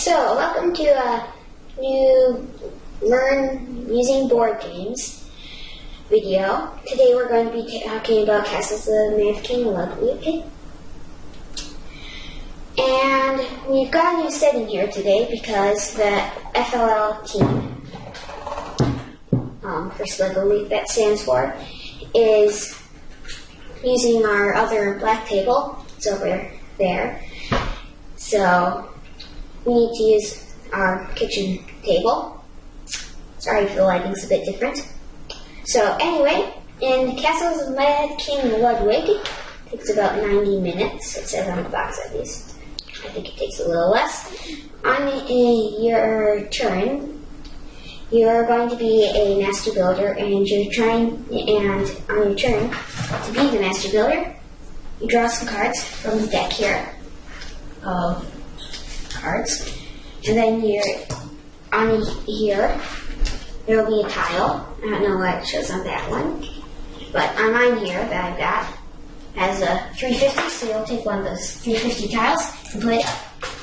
So, welcome to a new Learn Using Board Games video. Today we're going to be talking about Castles of the King Ludwig. And we've got a new setting here today because the FLL team, for Lego League that stands for, is using our other black table. It's over there. So we need to use our kitchen table. Sorry if the lighting's a bit different. So anyway, in Castles of Mad King Ludwig, it takes about 90 minutes. It says on the box at least. I think it takes a little less. On your turn, you're going to be a master builder, and on your turn to be the master builder, you draw some cards from the deck here of cards, and then on here there will be a tile. I don't know why it shows on that one, but on mine here that I've got has a 350, so you'll take one of those 350 tiles and put it up.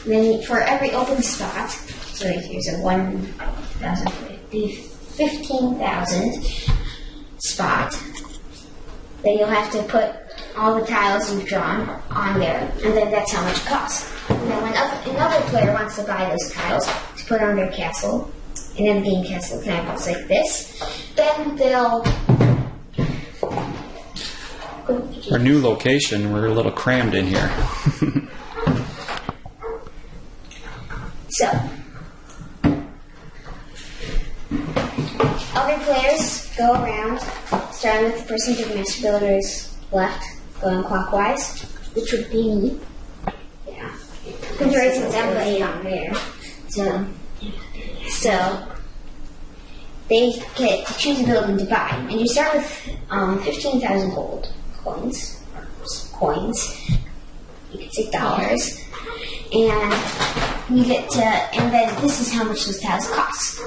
And then for every open spot, so here's a 15,000 spot, then you'll have to put all the tiles you've drawn on there, and then that's how much it costs. And then when another player wants to buy those tiles to put on their castle, and then the game castle kind of looks like this, then they'll... Our new location, we're a little crammed in here. So, other players go around, starting with the person to the master builder's left, going clockwise, which would be me. Yeah. Because there isn't somebody on there. So they get to choose a building to buy. And you start with 15,000 gold coins. You can say dollars. And you get to, and then this is how much those tiles cost.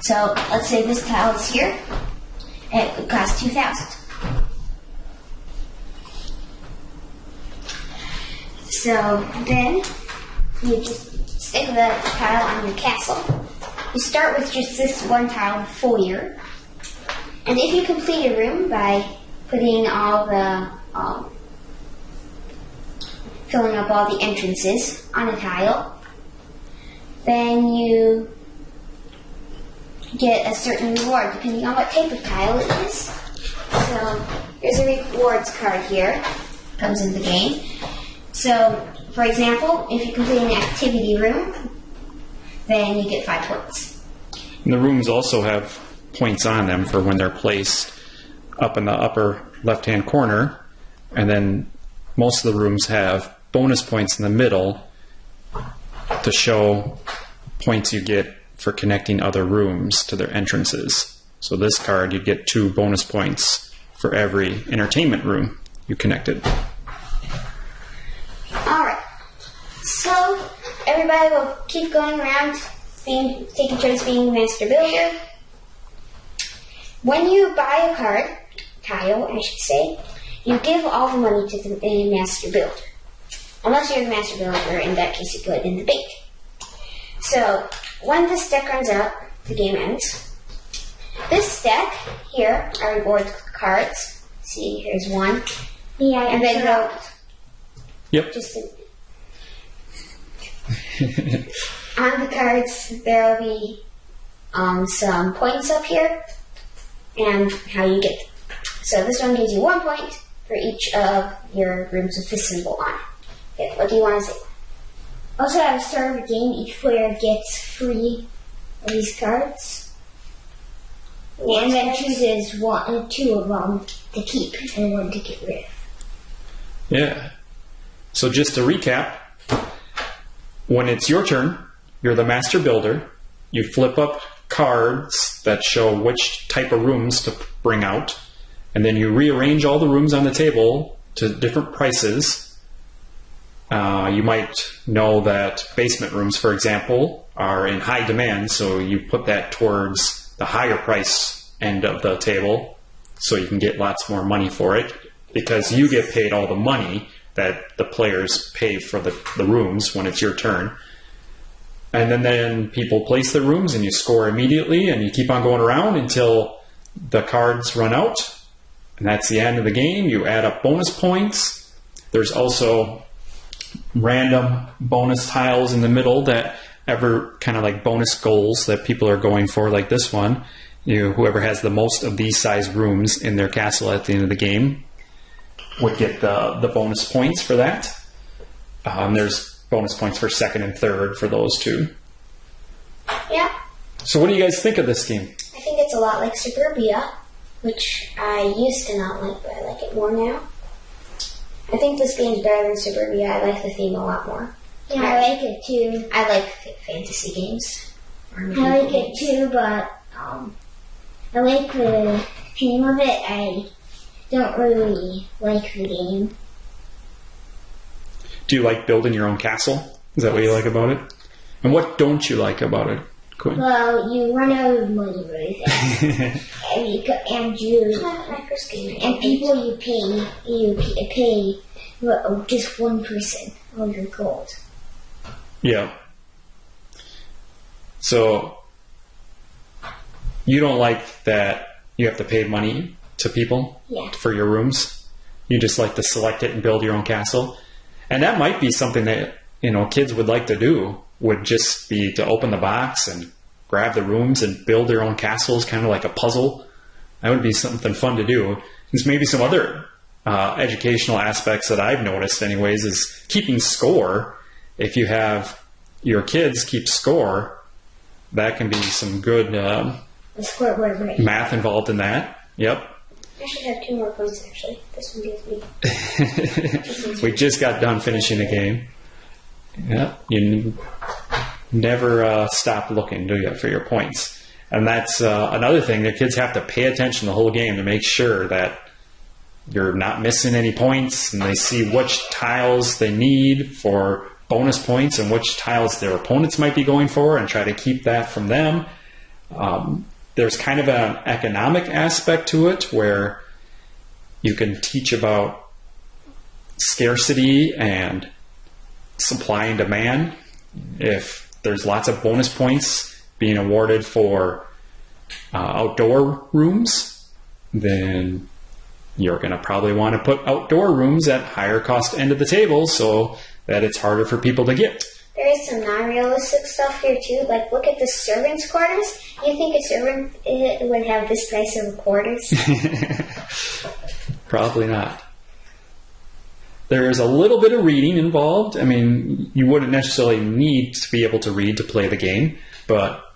So let's say this tile is here, and it would cost 2,000. So then you just stick the tile on your castle. You start with just this one tile full year, and if you complete a room by putting all the filling up all the entrances on a tile, then you get a certain reward depending on what type of tile it is. So here's a rewards card here, comes in the game. So for example, if you complete an activity room, then you get 5 points. And the rooms also have points on them for when they're placed up in the upper left-hand corner, and then most of the rooms have bonus points in the middle to show points you get for connecting other rooms to their entrances. So this card, you get 2 bonus points for every entertainment room you connected. Alright, so everybody will keep going around taking turns being master builder. When you buy a tile, I should say, you give all the money to the master builder. Unless you're the master builder, in that case you put it in the bank. So, when this deck runs out, the game ends. This deck here are reward cards. See, here's one. Yeah, and then Yep. Just on the cards, there will be some points up here, and how you get them. So this one gives you 1 point for each of your rooms with this symbol on it. Okay, what do you want to say? Also, at the start of the game, each player gets 3 of these cards, and then chooses 2 of them to keep and 1 to get rid of. Yeah. So just to recap, when it's your turn, you're the master builder. You flip up cards that show which type of rooms to bring out, and then you rearrange all the rooms on the table to different prices. You might know that basement rooms, for example, are in high demand, so you put that towards the higher price end of the table so you can get lots more money for it, because you get paid all the money that the players pay for the rooms when it's your turn. And then people place their rooms and you score immediately and you keep on going around until the cards run out. And that's the end of the game. You add up bonus points. There's also random bonus tiles in the middle that ever kind of like bonus goals that people are going for, like this one. Whoever has the most of these size rooms in their castle at the end of the game would get the bonus points for that. There's bonus points for second and third for those two. Yeah. So what do you guys think of this game? I think it's a lot like Suburbia, which I used to not like, but I like it more now. I think this game's better than Suburbia. I like the theme a lot more. Yeah, I like it too. I like fantasy games. I like it too, but I like the theme of it. I don't really like the game. Do you like building your own castle? Is that what you like about it? And what don't you like about it, Quinn? Well, you run out of money really fast, and people you pay just one person of your gold. Yeah. So you don't like that you have to pay money to people for your rooms? You just like to select it and build your own castle? And that might be something that, kids would like to do, would just be to open the box and grab the rooms and build their own castles, kind of like a puzzle. That would be something fun to do. There's maybe some other educational aspects that I've noticed anyways, is keeping score. If you have your kids keep score, that can be some good math involved in that. Yep. I should have 2 more points, actually. This one gives me... We just got done finishing the game. Yeah, you never stop looking, do you, for your points? And that's another thing. The kids have to pay attention the whole game to make sure that you're not missing any points, and they see which tiles they need for bonus points and which tiles their opponents might be going for, and try to keep that from them. There's kind of an economic aspect to it where you can teach about scarcity and supply and demand. If there's lots of bonus points being awarded for outdoor rooms, then you're going to probably want to put outdoor rooms at higher cost end of the table so that it's harder for people to get. There is some non-realistic stuff here too. Like, look at the servants' quarters. You think a servant would have this price of quarters? Probably not. There's a little bit of reading involved. I mean, you wouldn't necessarily need to be able to read to play the game, but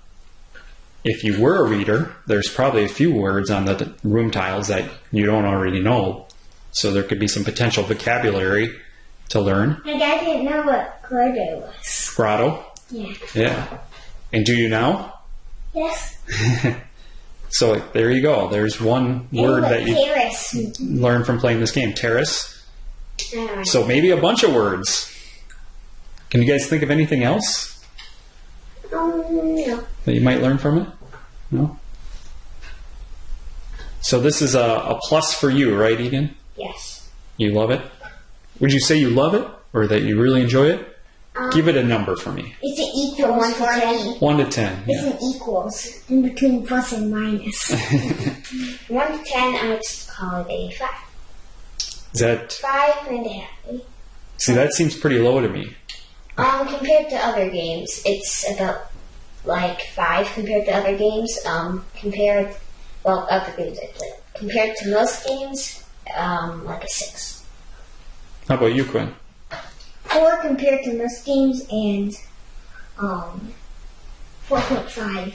if you were a reader, there's probably a few words on the room tiles that you don't already know. So there could be some potential vocabulary to learn. My dad didn't know what grotto was. Grotto? Yeah. Yeah. And do you now? Yes. So there you go. There's one word that you terrace. learn from playing this game. Terrace. So maybe a bunch of words. Can you guys think of anything else No. that you might learn from it? No? So this is a plus for you, right, Egan? Yes. You love it? Would you say you love it or that you really enjoy it? Give it a number for me. It's an equals 1 to 10. 1 to 10. It's an equals in between plus and minus. 1 to 10, I would call it a 5. Is that 5.5. See, that seems pretty low to me. Compared to other games, it's about like 5 compared to other games. Other games I played. Compared to most games, like a 6. How about you, Quinn? 4 compared to most games, and 4.5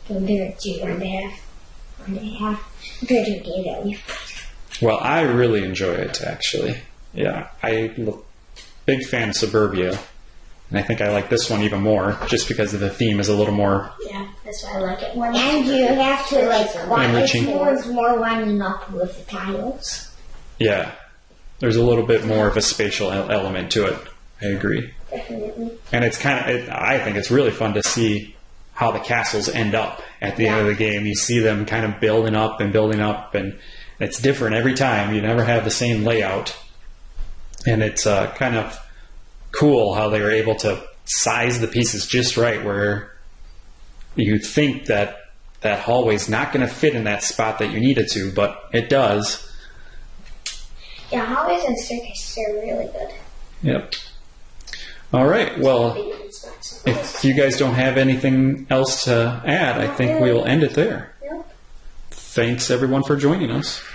compared to 1.5. 1.5 compared to a game that we've played. Well, I really enjoy it, actually. Yeah, I'm a big fan of Suburbia, and I think I like this one even more, just because of the theme is a little more... Yeah, that's why I like it. And you have to, enriching. It's more winding up with the tiles. Yeah, there's a little bit more of a spatial element to it. I agree. Definitely. And it's I think it's really fun to see how the castles end up at the end of the game. You see them kind of building up, and it's different every time. You never have the same layout. And it's kind of cool how they were able to size the pieces just right where you think that that hallway's not going to fit in that spot that you need it to, but it does. Yeah, hallways and staircases are really good. Yep. All right. Well, if you guys don't have anything else to add, I think we'll end it there. Yep. Thanks, everyone, for joining us.